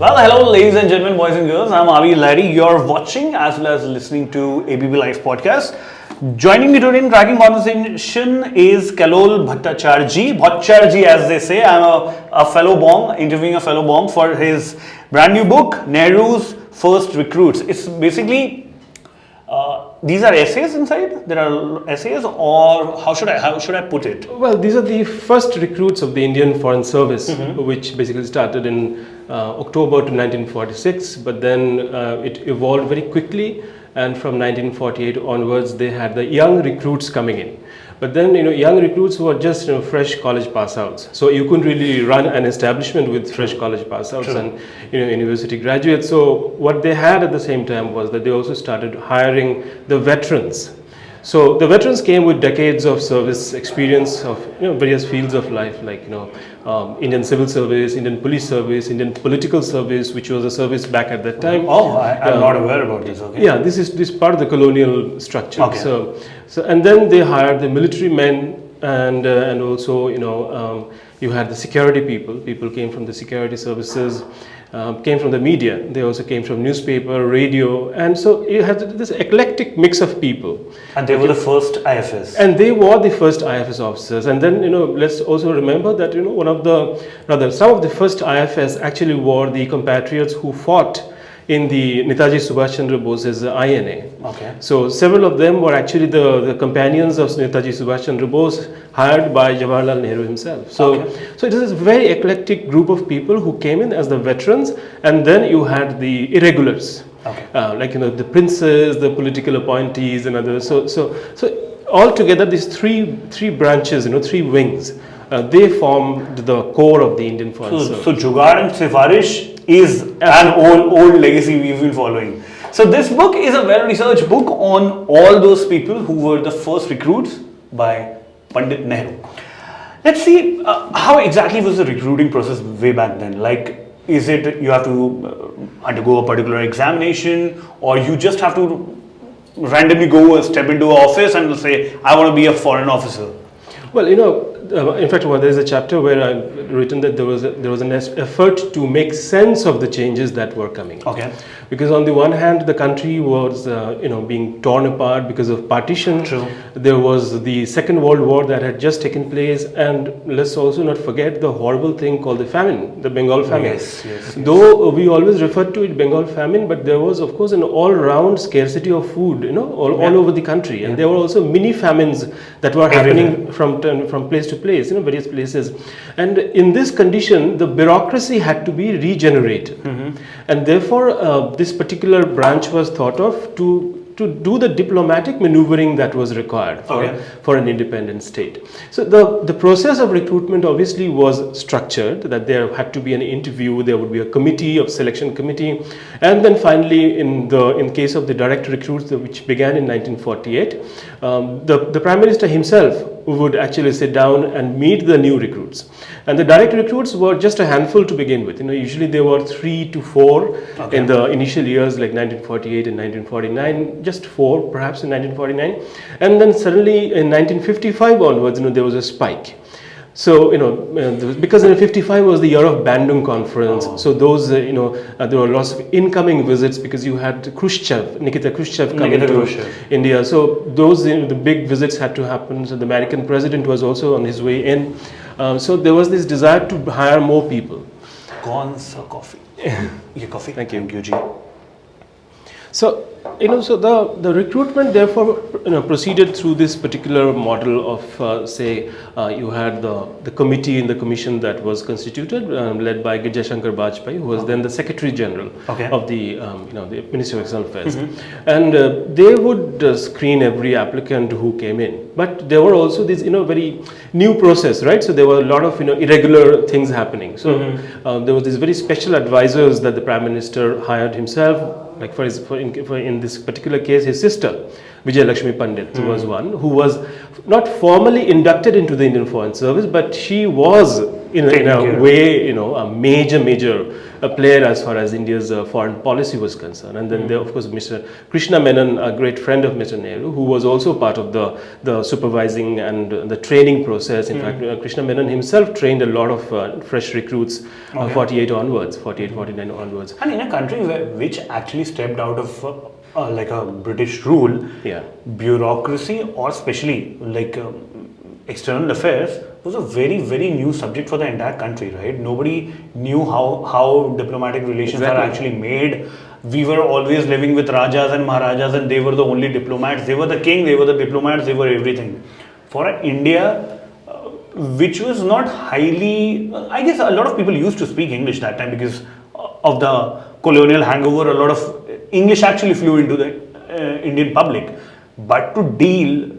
Well, hello, ladies and gentlemen, boys and girls. I'm Aabir Lahiry. You're watching as well as listening to ABP LIVE Podcasts. Joining me today in cracking conversation is Kallol Bhattacherjee, as they say. I'm a fellow Bong, interviewing a fellow Bong for his brand new book, Nehru's First Recruits. It's basically these are essays inside. There are essays, or how should I put it? Well, these are the first recruits of the Indian Foreign Service, which basically started in October to 1946, but then it evolved very quickly, and from 1948 onwards they had the young recruits coming in. But then, young recruits who were just, fresh college pass outs. So you couldn't really run an establishment with fresh college pass outs and, university graduates. So what they had at the same time was that they also started hiring the veterans. So the veterans came with decades of service experience of, various fields of life, like, Indian civil service, Indian police service, Indian political service, which was a service back at that time. Oh, I'm not aware about this. Okay. Yeah, this is part of the colonial structure. Okay. So and then they hired the military men, and also you had the security people. People came from the security services, came from the media. They also came from newspaper, radio, and so you had this eclectic mix of people. And they were the first IFS. And they were the first IFS officers. And then let's also remember that some of the first IFS actually were the compatriots who fought in the Netaji Subhash Chandra Bose's INA. Okay. So several of them were actually the companions of Netaji Subhash Chandra Bose, hired by Jawaharlal Nehru himself. So it is a very eclectic group of people who came in as the veterans, and then you had the irregulars, like the princes, the political appointees, and others. So all together, these three branches, three wings, they formed the core of the Indian Foreign Service. So Jugaad and Sifarish is an old legacy we've been following. So this book is a well-researched book on all those people who were the first recruits by Pandit Nehru. Let's see how exactly was the recruiting process way back then. Like, is it you have to undergo a particular examination, or you just have to randomly go and step into an office and say, I want to be a foreign officer? Well, in fact, there is a chapter where I've written that there was an effort to make sense of the changes that were coming. Okay. Because on the one hand, the country was, being torn apart because of partition. True. There was the Second World War that had just taken place, and let's also not forget the horrible thing called the famine, the Bengal famine. Yes. Though we always referred to it Bengal famine, but there was, of course, an all-round scarcity of food, all over the country, and there were also mini famines that were happening from place to place, various places. And in this condition, the bureaucracy had to be regenerated. And therefore, this particular branch was thought of to do the diplomatic maneuvering that was required for an independent state. So the process of recruitment obviously was structured, that there had to be an interview, there would be a selection committee, and then finally in case of the direct recruits, which began in 1948, the Prime Minister himself would actually sit down and meet the new recruits. And the direct recruits were just a handful to begin with. Usually there were 3 to 4 in the initial years, like 1948 and 1949, just 4 perhaps in 1949. And then suddenly in 1955 onwards, there was a spike. So, because in 55 was the year of Bandung Conference, so those, there were lots of incoming visits because you had Nikita Khrushchev coming to India. So those, the big visits had to happen. So the American president was also on his way in. So there was this desire to hire more people. Gons or coffee? Your coffee? Thank you. Thank you, G. So, so the recruitment therefore proceeded through this particular model of you had the committee and the commission that was constituted, led by Gijja Shankar Bajpai, who was then the Secretary General of the the Ministry of External Affairs, and they would screen every applicant who came in. But there were also this very new process, right? So there were a lot of irregular things happening. So there was these very special advisors that the Prime Minister hired himself. Like in this particular case, his sister, Vijay Lakshmi Pandit, was one who was not formally inducted into the Indian Foreign Service, but she was in a way, a major player as far as India's foreign policy was concerned. And then there, of course, Mr. Krishna Menon, a great friend of Mr. Nehru, who was also part of the supervising and the training process. In fact, Krishna Menon himself trained a lot of fresh recruits, 48 onwards, 48, 49 onwards. And in a country which actually stepped out of like a British rule, bureaucracy, or especially like external affairs, was a very new subject for the entire country, right? Nobody knew how diplomatic relations are actually made. We were always living with Rajas and Maharajas, and they were the only diplomats. They were the king, they were the diplomats, they were everything. For India, which was not highly, I guess a lot of people used to speak English that time because of the colonial hangover. A lot of English actually flew into the Indian public. But to deal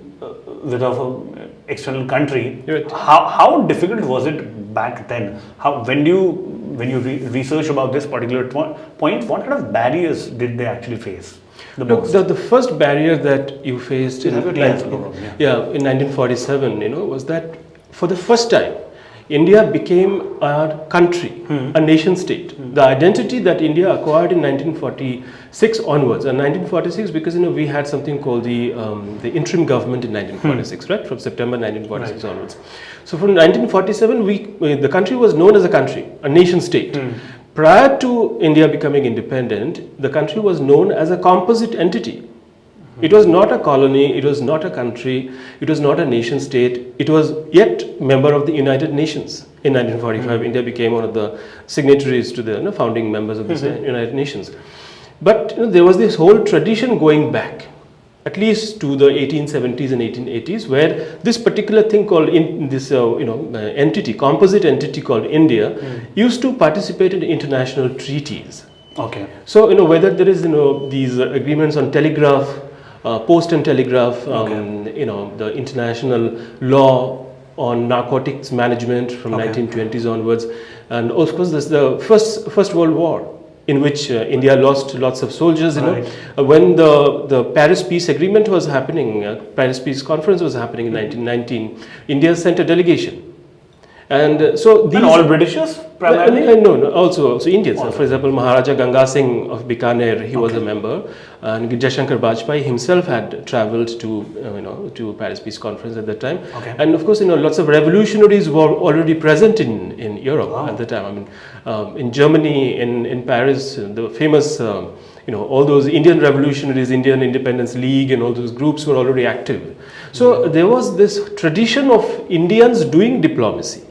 with an external country, how difficult was it back then? When you research about this particular point, what kind of barriers did they actually face? The first barrier that you faced in 1947, was that for the first time, India became a country, a nation state. The identity that India acquired in 1946 onwards, and 1946 because we had something called the interim government in 1946, right, from September 1946 onwards. So from 1947, the country was known as a country, a nation state. Prior to India becoming independent, the country was known as a composite entity. It was not a colony, it was not a country, it was not a nation state, it was yet member of the United Nations. In 1945, India became one of the signatories to the founding members of the United Nations. But there was this whole tradition going back, at least to the 1870s and 1880s, where this particular thing called entity, composite entity called India, used to participate in international treaties. Okay. So whether there is these agreements on telegraph, post and telegraph, the international law on narcotics management from 1920s onwards, and of course there's the First World War, in which India lost lots of soldiers. When the Paris Peace Agreement was happening, Paris Peace Conference was happening in 1919, India sent a delegation. And so these... And all Britishers? Primarily? No, also Indians. For example, Maharaja Ganga Singh of Bikaner, he was a member, and Jaishankar Bajpai himself had travelled to Paris Peace Conference at that time. And of course, lots of revolutionaries were already present in Europe at the time. In Germany, in Paris, the famous all those Indian revolutionaries, Indian Independence League, and all those groups were already active. So there was this tradition of Indians doing diplomacy.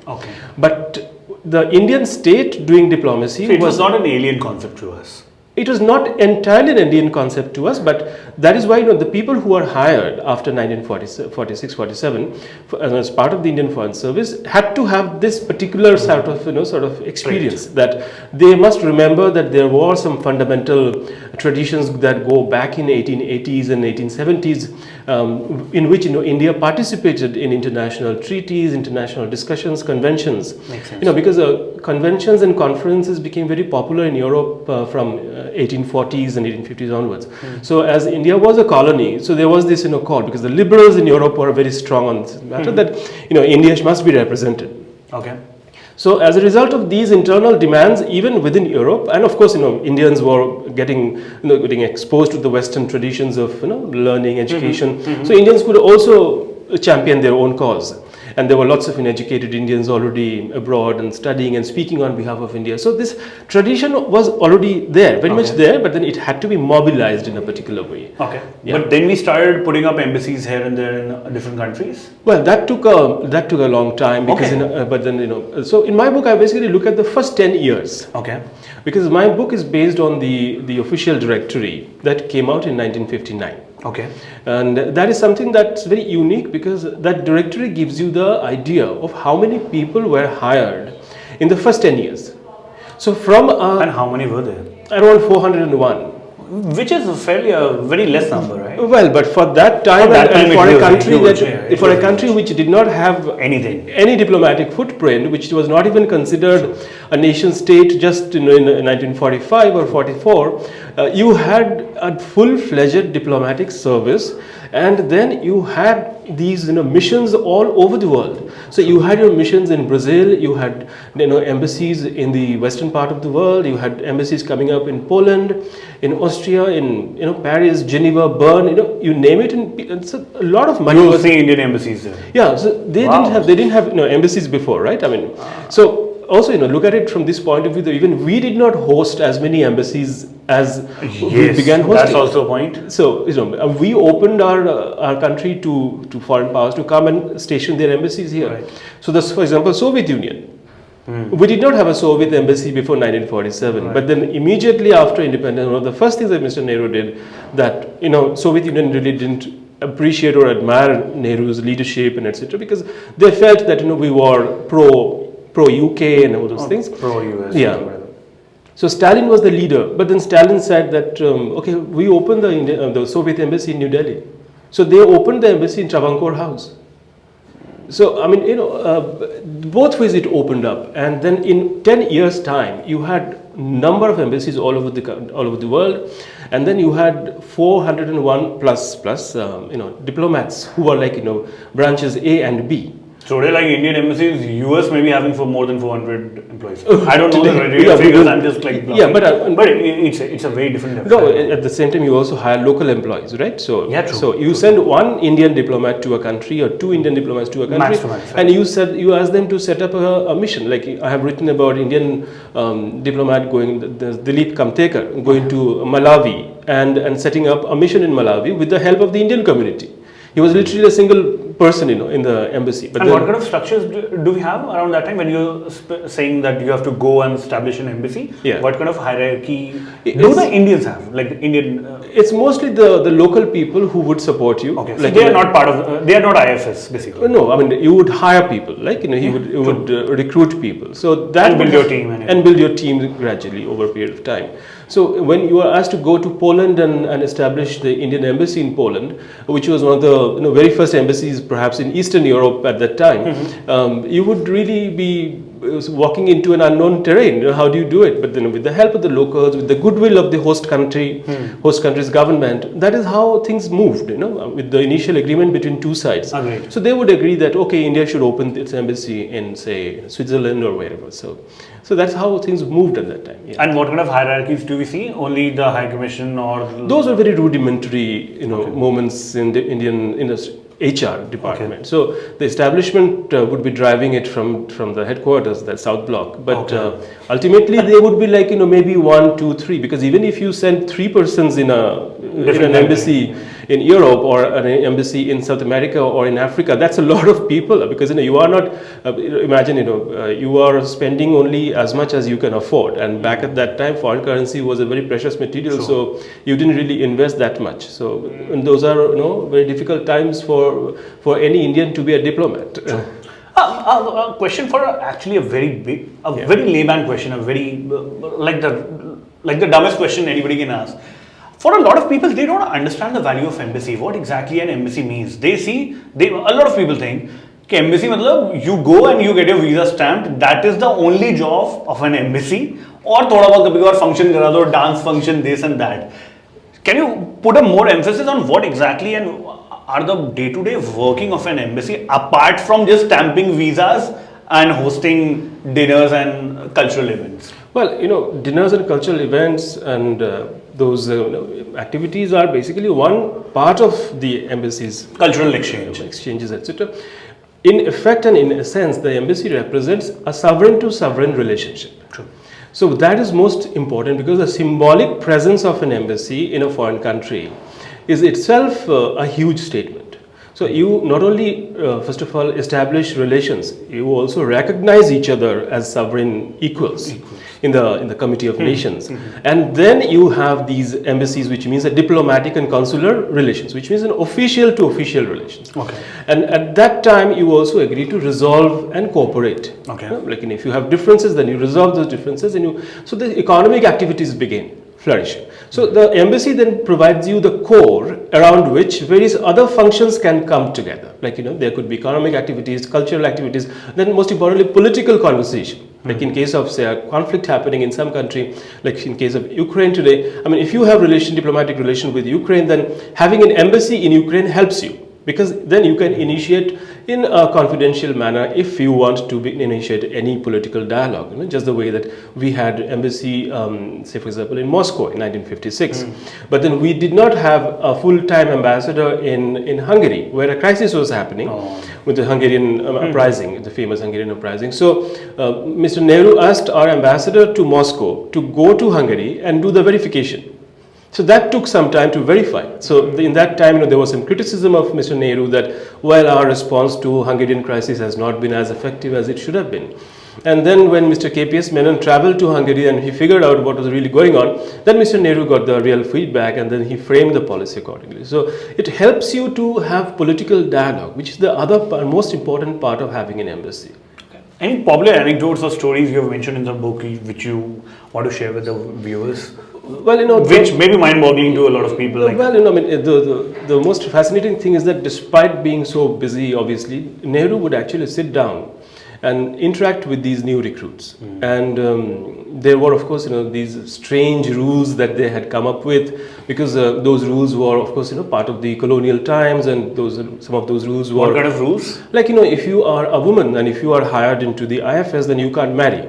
But the Indian state doing diplomacy was not an alien concept to us. It was not entirely an Indian concept to us, but that is why the people who are hired after 1946-47 as part of the Indian Foreign Service had to have this particular sort of experience, that they must remember that there were some fundamental traditions that go back in 1880s and 1870s, in which India participated in international treaties, international discussions, conventions. Makes sense. Because conventions and conferences became very popular in Europe from 1840s and 1850s onwards. So as India was a colony, so there was this call, because the liberals in Europe were very strong on this matter, that India must be represented. So as a result of these internal demands, even within Europe, and of course Indians were getting exposed to the Western traditions of learning, education. So Indians could also champion their own cause. And there were lots of uneducated Indians already abroad and studying and speaking on behalf of India. So this tradition was already there, very much there, but then it had to be mobilized in a particular way. But then we started putting up embassies here and there in different countries. Well, that took a long time, because but then so in my book I basically look at the first 10 years. Because my book is based on the official directory that came out in 1959. And that is something that's very unique, because that directory gives you the idea of how many people were hired in the first 10 years. So from and how many were there? Around 401. which is fairly a very less number, right? Well, but for that time, For that time and it for a was country huge, that, yeah, it for was a country huge. which did not have Anything. any diplomatic footprint, which was not even considered a nation state just in 1945 or 44, you had a full-fledged diplomatic service, and then you had these missions all over the world. So you had your missions in Brazil, you had embassies in the western part of the world, you had embassies coming up in Poland, in Austria, in Paris, Geneva, Bern, you name it, and it's a lot of money. You was see Indian embassies there. Yeah, so they didn't have embassies before, right? I mean, so also look at it from this point of view, that even we did not host as many embassies as we began hosting. That's also a point. So we opened our country to foreign powers to come and station their embassies here. Right. So this, for example, Soviet Union. We did not have a Soviet embassy before 1947, Right. but then immediately after independence, one of the first things that Mr. Nehru did, that Soviet Union really didn't appreciate or admire Nehru's leadership and etc., because they felt that we were pro UK and all those things. Pro US. Yeah. So Stalin was the leader, but then Stalin said that okay, we opened the Soviet embassy in New Delhi. So they opened the embassy in Travancore House. So I mean, both ways it opened up, and then in 10 years' time, you had number of embassies all over the world, and then you had 401 plus diplomats who were like branches A and B. So today, like Indian embassies, US may be having for more than 400 employees. I don't know the real Yeah, figures. I'm just like bluffing. Yeah, but it's a very different. no. At the same time, you also hire local employees, right? So Yeah, true. So you send one Indian diplomat to a country or two Indian diplomats to a country, Max to max, right. and you ask them to set up a mission. Like I have written about Indian diplomat the Dilip Kamtekar going to Malawi and setting up a mission in Malawi with the help of the Indian community. He was literally a single person, in the embassy. But And what kind of structures do we have around that time when you're saying that you have to go and establish an embassy? Yeah. What kind of hierarchy do It's- the Indians have? Like the Indian. It's mostly the local people who would support you. Okay, so Like, they are not part of. They are not IFS basically. No, I mean you would hire people, like you would recruit people. So that And build would your have- team and and build your team gradually over a period of time. So when you are asked to go to Poland and establish the Indian embassy in Poland, which was one of the very first embassies perhaps in Eastern Europe at that time, you would really be walking into an unknown terrain. How do you do it? But then with the help of the locals, with the goodwill of the host country's government, that is how things moved, with the initial agreement between two sides. Agreed. So they would agree that, okay, India should open its embassy in, say, Switzerland or wherever. So that's how things moved at that time. Yeah. And what kind of hierarchies do we see? Only the High Commission or Those are very rudimentary, moments in the Indian industry. HR department. Okay. So the establishment would be driving it from the headquarters, the South Block. But ultimately, they would be like maybe 1, 2, 3. Because even if you send 3 persons in an embassy in Europe or an embassy in South America or in Africa, that's a lot of people. Because you are not imagine you are spending only as much as you can afford. And back at that time, foreign currency was a very precious material. Sure. So you didn't really invest that much. So and those are very difficult times for any Indian to be a diplomat. a question for actually a very layman question, a very like the dumbest question anybody can ask. For a lot of people, they don't understand the value of embassy. What exactly an embassy means? A lot of people think कि embassy मतलब you go and you get your visa stamped. That is the only job of an embassy. और थोड़ा बहुत कभी और function करा दो, dance function, this and that. Can you put a more emphasis on what exactly and are the day-to-day working of an embassy apart from just stamping visas and hosting dinners and cultural events? Well, dinners and cultural events and those activities are basically one part of the embassy's Cultural exchange. exchanges, etc. In effect and in essence, the embassy represents a sovereign to sovereign relationship. True. So that is most important because the symbolic presence of an embassy in a foreign country is itself a huge statement. So you not only, first of all, establish relations, you also recognize each other as sovereign equals. In the Committee of Nations. And then you have these embassies, which means a diplomatic and consular relations, which means an official to official relations. Okay. And at that time, you also agree to resolve and cooperate. Okay. Like if you have differences, then you resolve those differences, and so the economic activities begin. flourish. So the embassy then provides you the core around which various other functions can come together. Like, there could be economic activities, cultural activities, then most importantly political conversation. Like in case of, say, a conflict happening in some country, like in case of Ukraine today, I mean, if you have diplomatic relation with Ukraine, then having an embassy in Ukraine helps you, because then you can initiate in a confidential manner if you want to initiate any political dialogue, just the way that we had embassy, say for example, in Moscow in 1956. But then we did not have a full-time ambassador in Hungary, where a crisis was happening with the Hungarian uprising, the famous Hungarian uprising. So Mr. Nehru asked our ambassador to Moscow to go to Hungary and do the verification. So that took some time to verify. So in that time, there was some criticism of Mr. Nehru that, well, our response to Hungarian crisis has not been as effective as it should have been. And then when Mr. KPS Menon traveled to Hungary and he figured out what was really going on, then Mr. Nehru got the real feedback and then he framed the policy accordingly. So it helps you to have political dialogue, which is the other most important part of having an embassy. Any popular anecdotes or stories you have mentioned in the book which you want to share with the viewers? Well, which may be mind-boggling to a lot of people. Well, I mean, the most fascinating thing is that despite being so busy, obviously, Nehru would actually sit down and interact with these new recruits. And there were, of course, these strange rules that they had come up with, because those rules were, of course, part of the colonial times, and some of those rules were... What kind of rules? Like, if you are a woman and if you are hired into the IFS, then you can't marry.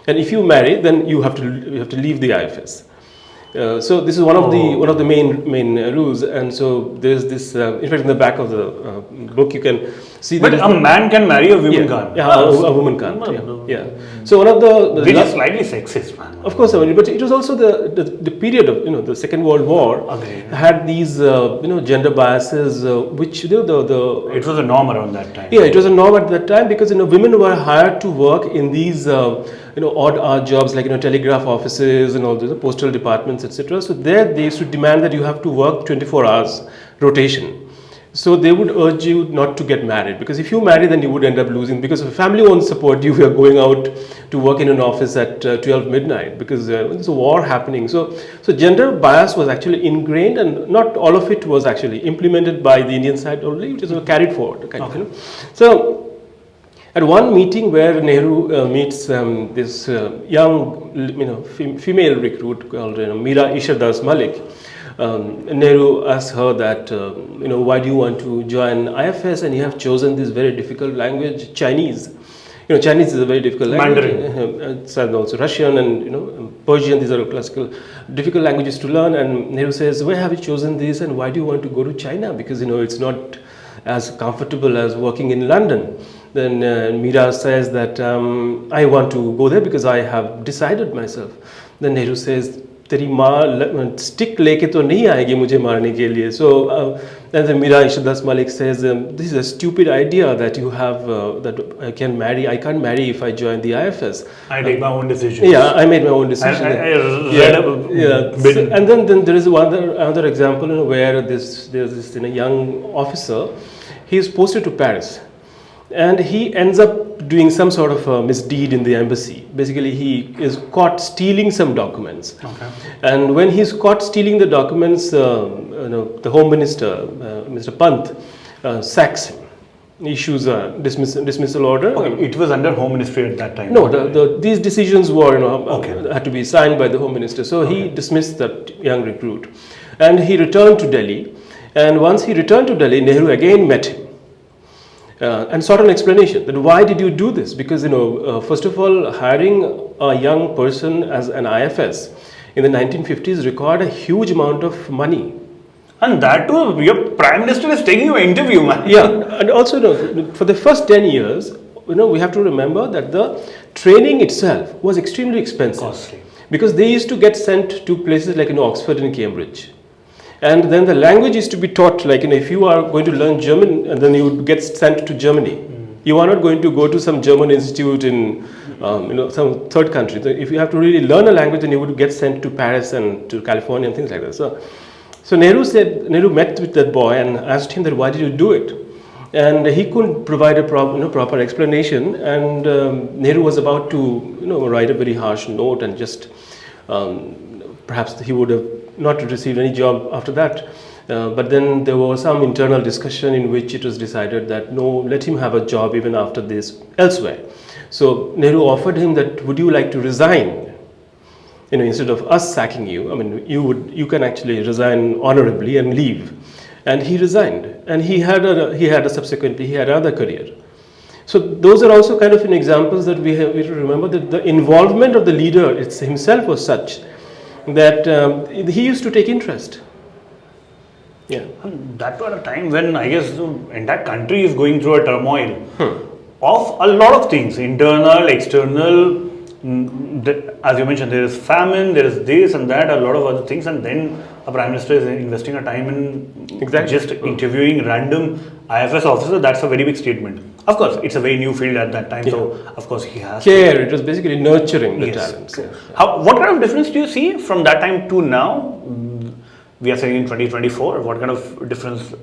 And if you marry, then you have to leave the IFS. So this is one of the main rules, and so there's this. In fact, in the back of the book, you can see. But a man can marry, a woman can't. Yeah, a woman can't. Yeah. So one of the which is slightly sexist, man. Of course, but it was also the period of the Second World War had these gender biases, which it was a norm around that time. Yeah, it was a norm at that time, because women were hired to work in these odd jobs like telegraph offices and all the postal departments, etc. So there they used to demand that you have to work 24 hours rotation. So they would urge you not to get married, because if you marry, then you would end up losing, because if a family won't support you, you are going out to work in an office at 12 midnight, because there's a war happening. So gender bias was actually ingrained, and not all of it was actually implemented by the Indian side only, which is carried forward. So at one meeting where Nehru meets this young female recruit called Meera Ishardas Malik, Nehru asks her that, why do you want to join IFS, and you have chosen this very difficult language, Chinese. Chinese is a very difficult language. Mandarin. And also Russian and Persian, these are classical, difficult languages to learn. And Nehru says, why have you chosen this, and why do you want to go to China? Because, it's not as comfortable as working in London. Then Meera says that I want to go there because I have decided myself. Then Nehru says, तेरी माँ stick लेके तो नहीं आएगी मुझे मारने के लिए. So then Meera Ishardas Malik says, this is a stupid idea that you have, that I can't marry if I join the IFS. I take my own decision. Yeah, I made my own decision. I read a bit. So, and then there is another example where there's this young officer. He is posted to Paris, and he ends up doing some sort of misdeed in the embassy. Basically, he is caught stealing some documents. Okay. And when he's caught stealing the documents, the Home Minister, Mr. Pant, sacks him, issues a dismissal order. Okay. It was under Home Ministry at that time. No, these decisions were had to be signed by the Home Minister. So he dismissed that young recruit, and he returned to Delhi. And once he returned to Delhi, Nehru again met him. And sought an explanation that why did you do this? Because first of all, hiring a young person as an IFS in the 1950s required a huge amount of money. And that too, your Prime Minister is taking your interview, man. Yeah, and also for the first 10 years, we have to remember that the training itself was extremely expensive. Costly. Because they used to get sent to places like Oxford and Cambridge. And then the language is to be taught, like if you are going to learn German, and then you would get sent to Germany. You are not going to go to some German institute in some third country. So if you have to really learn a language, then you would get sent to Paris and to California and things like that. So Nehru met with that boy and asked him that why did you do it? And he couldn't provide a proper explanation. And Nehru was about to write a very harsh note and just perhaps he would have not received any job after that. But then there was some internal discussion in which it was decided that no, let him have a job even after this elsewhere. So Nehru offered him that, would you like to resign? Instead of us sacking you, I mean, you can actually resign honorably and leave. And he resigned, and he had another career. So those are also kind of examples that we have to remember, that the involvement of the leader himself was such that he used to take interest. Yeah. And that was a time when I guess the entire country is going through a turmoil of a lot of things, internal, external. As you mentioned, there is famine, there is this and that, a lot of other things, and then a Prime Minister is investing a time in just interviewing random IFS officer. That's a very big statement. Of course, it's a very new field at that time, so of course he has care. It was basically nurturing the talents. Yeah. What kind of difference do you see from that time to now? We are saying in 2024. What kind of difference?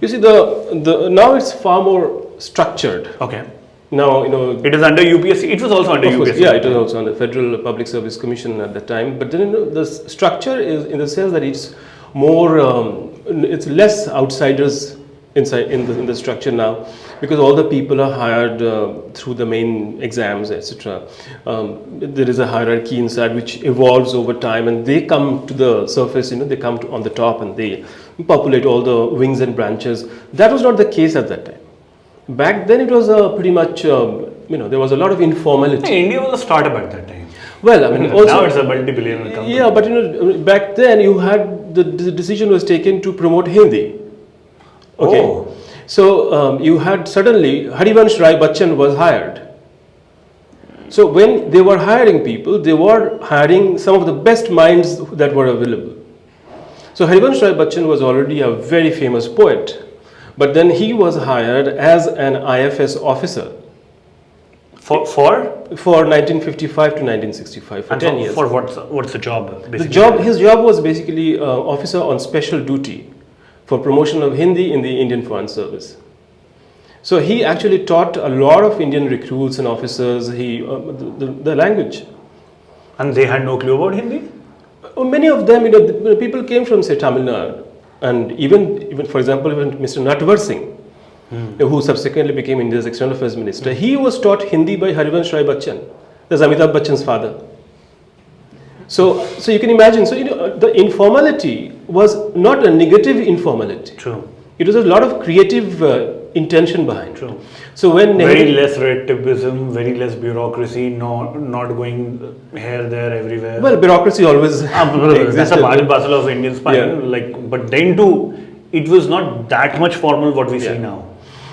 You see, now it's far more structured. Okay. Now, it is under UPSC. It was also under UPSC. Yeah, it was also under Federal Public Service Commission at the time. But then the structure is in the sense that it's more, it's less outsiders inside in the structure now, because all the people are hired through the main exams, etc. There is a hierarchy inside which evolves over time, and they come to the surface. They come on the top, and they populate all the wings and branches. That was not the case at that time. Back then, it was pretty much, there was a lot of informality. India was a startup at that time. Well, I mean, also now it's a multi-billion company. Yeah, but back then you had the decision was taken to promote Hindi. Okay, so you had suddenly Harivansh Rai Bachchan was hired. So when they were hiring people, they were hiring some of the best minds that were available. So Harivansh Rai Bachchan was already a very famous poet. But then he was hired as an IFS officer. For 1955 to 1965, for 10 years. For what's the job? Basically? His job was basically officer on special duty for promotion of Hindi in the Indian Foreign Service. So he actually taught a lot of Indian recruits and officers the language. And they had no clue about Hindi? Many of them, people came from, say, Tamil Nadu. And even for example, even Mr. Natwar Singh, who subsequently became India's External Affairs Minister, he was taught Hindi by Harivansh Rai Bachchan, that's Amitabh Bachchan's father. So you can imagine, the informality was not a negative informality. True. It was a lot of creative intention behind. True. So when very less red tapeism, very less bureaucracy, not going here, there, everywhere. Well, bureaucracy always existed. That's a part and parcel of Indian spine. But then too, it was not that much formal what we see now.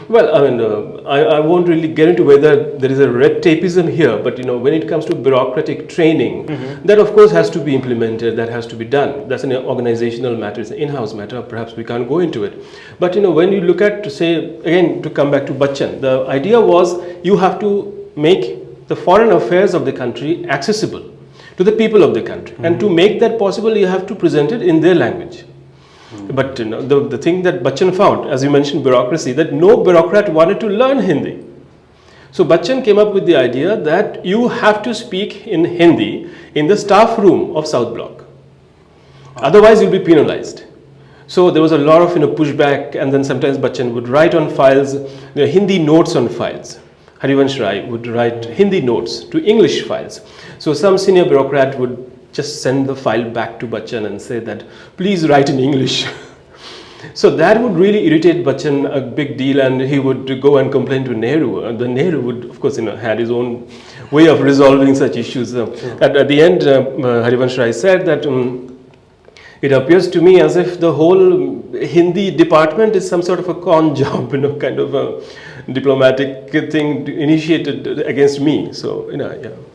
Well, I mean, I won't really get into whether there is a red tapeism here, but when it comes to bureaucratic training, that of course has to be implemented, that has to be done. That's an organizational matter, it's an in-house matter, perhaps we can't go into it. But when you look at, say, again, to come back to Bachchan, the idea was you have to make the foreign affairs of the country accessible to the people of the country. And to make that possible, you have to present it in their language. But the thing that Bachchan found, as you mentioned, bureaucracy, that no bureaucrat wanted to learn Hindi. So Bachchan came up with the idea that you have to speak in Hindi in the staff room of South Block. Otherwise, you'll be penalized. So there was a lot of pushback, and then sometimes Bachchan would write on files, the Hindi notes on files. Harivansh Rai would write Hindi notes to English files. So some senior bureaucrat would just send the file back to Bachchan and say that, please write in English. So that would really irritate Bachchan a big deal, and he would go and complain to Nehru. And the Nehru would, of course, had his own way of resolving such issues. At the end, Harivansh Rai said that it appears to me as if the whole Hindi department is some sort of a con job, kind of a diplomatic thing initiated against me. So,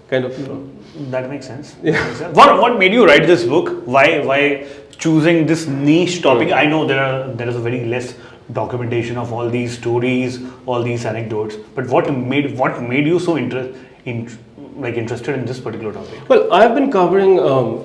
kind of. That makes sense. Yeah. What made you write this book? Why choosing this niche topic? I know there is a very less documentation of all these stories, all these anecdotes. But what made you so interested in this particular topic? Well, I've been covering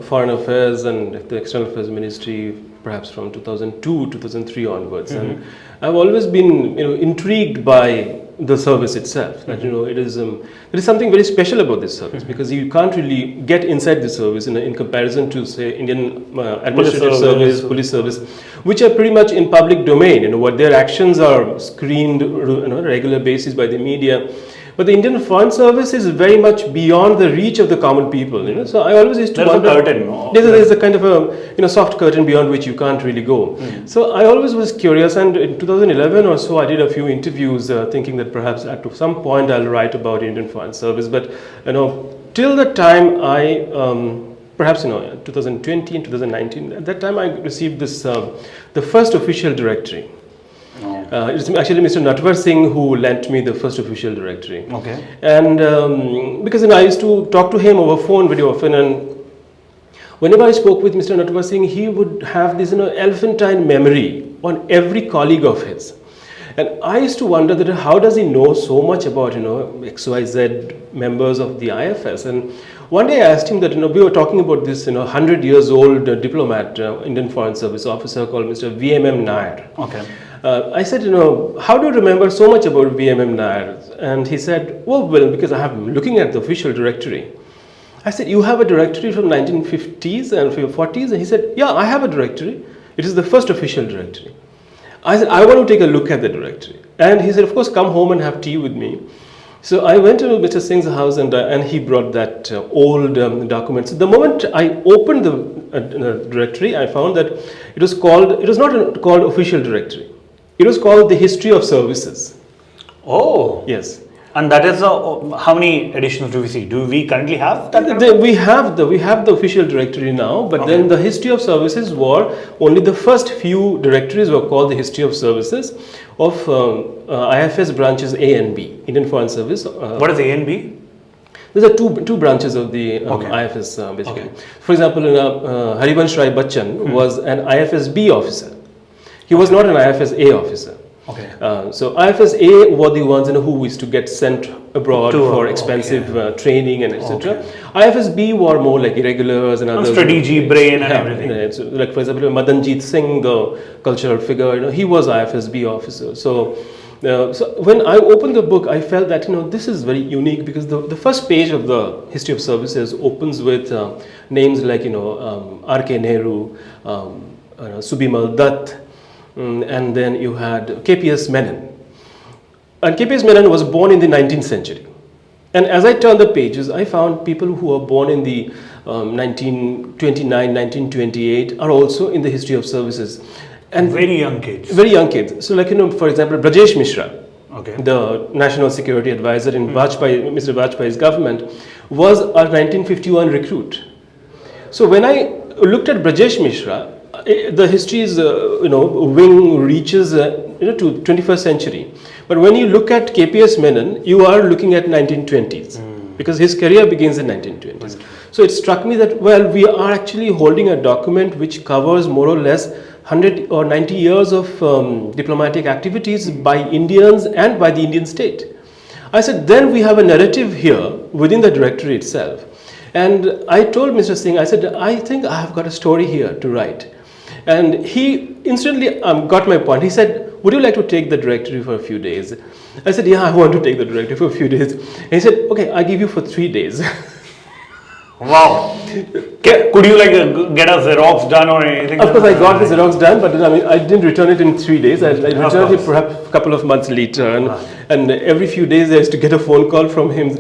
foreign affairs and the External Affairs Ministry perhaps from 2002, 2003 onwards. And I've always been intrigued by the service itself. That there is something very special about this service, because you can't really get inside the service in comparison to, say, Indian administrative service, police service, which are pretty much in public domain. What their actions are screened on a regular basis by the media. But the Indian Foreign Service is very much beyond the reach of the common people. So I always used to wonder. There's a curtain. No? There's a kind of a soft curtain beyond which you can't really go. So I always was curious, and in 2011 or so, I did a few interviews, thinking that perhaps at some point I'll write about Indian Foreign Service. But till the time I perhaps 2020 and 2019, at that time I received this the first official directory. It's actually Mr. Natwar Singh who lent me the first official directory. Okay. And because I used to talk to him over phone very often, and whenever I spoke with Mr. Natwar Singh, he would have this elephantine memory on every colleague of his. And I used to wonder that how does he know so much about XYZ members of the IFS. And one day I asked him that we were talking about this 100 years old diplomat, Indian Foreign Service officer called Mr. VMM Nair. Okay. I said, how do you remember so much about VMM Nair? And he said, well, because I am looking at the official directory. I said, you have a directory from 1950s and 40s? And he said, yeah, I have a directory. It is the first official directory. I said, I want to take a look at the directory. And he said, of course, come home and have tea with me. So I went to Mr. Singh's house, and he brought that old document. So the moment I opened the directory, I found that it was not called official directory. It was called the History of Services. Oh. Yes. And that is how many editions do we see? Do we currently have that? We have the official directory now, but then the History of Services were only the first few directories were called the History of Services of IFS branches A and B, Indian Foreign Service. What is A and B? There are two branches of the IFS basically. Okay. For example, Harivansh Rai Bachchan was an IFS-B officer. He was not an IFS-A officer. Okay. So IFS-A were the ones who used to get sent abroad for expensive training and etc. IFS-B were more like irregulars and others. Strategy, brain and everything. So like for example, Madanjit Singh, the cultural figure, he was IFS-B officer. So when I opened the book, I felt that this is very unique, because the first page of the History of Services opens with names like R.K. Nehru, Subimal Dutt. And then you had KPS Menon. And KPS Menon was born in the 19th century. And as I turned the pages, I found people who were born in the 1929, 1928 are also in the History of Services. And very young kids. Very young kids. So like, for example, Brajesh Mishra, the National Security Advisor in Mr. Vajpayee's government, was a 1951 recruit. So when I looked at Brajesh Mishra, the history's wing reaches to 21st century, but when you look at KPS Menon, you are looking at 1920s, because his career begins in 1920s. So it struck me that we are actually holding a document which covers more or less 100 or 90 years of diplomatic activities by Indians and by the Indian state. I said, then we have a narrative here within the directory itself. And I told Mr. Singh, I said, I think I have got a story here to write. And he instantly got my point. He said, would you like to take the directory for a few days? I said, yeah, I want to take the directory for a few days. And he said, okay, I give you for 3 days. Wow. Could you get a Xerox done or anything? Of course, I got the Xerox done, but I didn't return it in 3 days. I returned it perhaps a couple of months later. And every few days I used to get a phone call from him.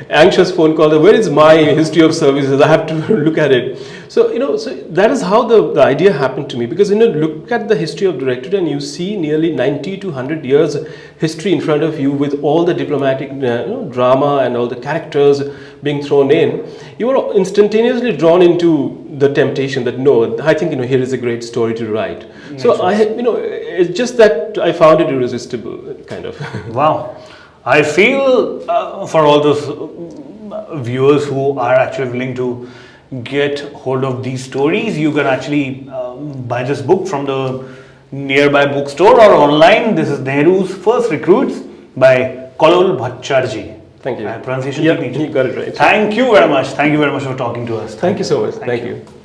Anxious phone call. Where is my History of Services? I have to look at it. So, so that is how the idea happened to me, because, look at the history of directory and you see nearly 90 to 100 years history in front of you with all the diplomatic drama and all the characters being thrown in. You are instantaneously drawn into the temptation that, no, I think, here is a great story to write. So it's just that I found it irresistible, kind of. Wow. I feel for all those viewers who are actually willing to get hold of these stories, you can actually buy this book from the nearby bookstore or online. This is Nehru's First Recruits by Kallol Bhattacherjee. Thank you. Pronunciation technique. You got it right. Thank you very much. Thank you very much for talking to us. Thank you so much. Thank you.